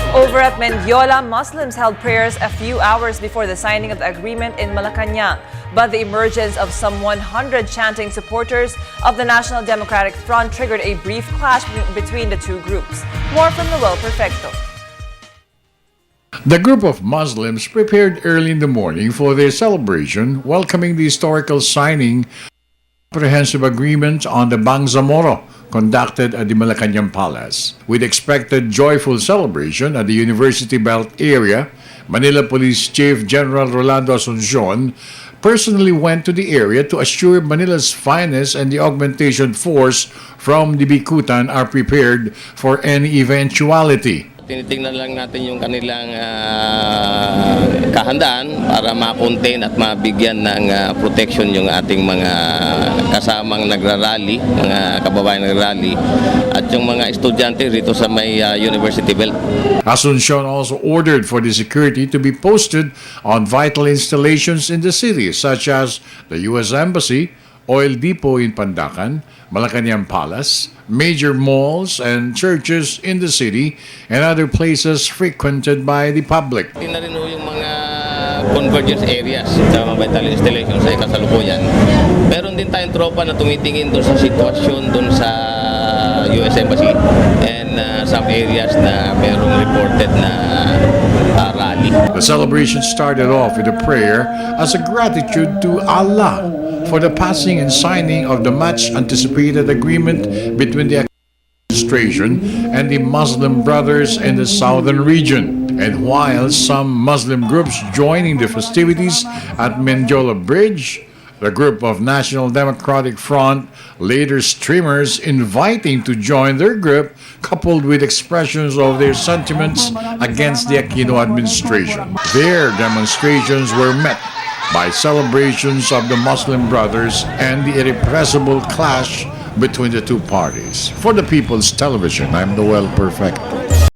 Over at Mendiola, Muslims held prayers a few hours before the signing of the agreement in Malacanang. But the emergence of some 100 chanting supporters of the National Democratic Front triggered a brief clash between the two groups. More from Noel Perfecto. The group of Muslims prepared early in the morning for their celebration, welcoming the historical signing of the comprehensive agreement on the Bangsamoro conducted at the Malacanang Palace. With expected joyful celebration at the University Belt area, Manila Police Chief General Rolando Asuncion personally went to the area to assure Manila's finest and the augmentation force from the Bikutan are prepared for any eventuality. Tinitingnan lang natin yung kanilang kahandaan para ma-contain at mabigyan ng protection yung ating mga kasamang nagrarally, mga kababayan nagrarally, at yung mga estudyante rito sa may University Belt. Asuncion also ordered for the security to be posted on vital installations in the city such as the U.S. Embassy, Oil Depot in Pandacan, Malacanang Palace, major malls and churches in the city, and other places frequented by the public. Tingnan rin yung mga convergence areas sa mga vital installations sa kasalukuyan. Meron din tayong tropa na tumitingin doon sa sitwasyon doon sa US Embassy and some areas na merong reported na rally. The celebration started off with a prayer as a gratitude to Allah for the passing and signing of the much-anticipated agreement between the administration and the Muslim Brothers in the southern region. And while some Muslim groups joining the festivities at Mendiola Bridge, the group of National Democratic Front later streamers inviting to join their group, coupled with expressions of their sentiments against the Aquino administration. Their demonstrations were met by celebrations of the Muslim Brothers and the irrepressible clash between the two parties. For the People's Television, I'm Noel Perfecto.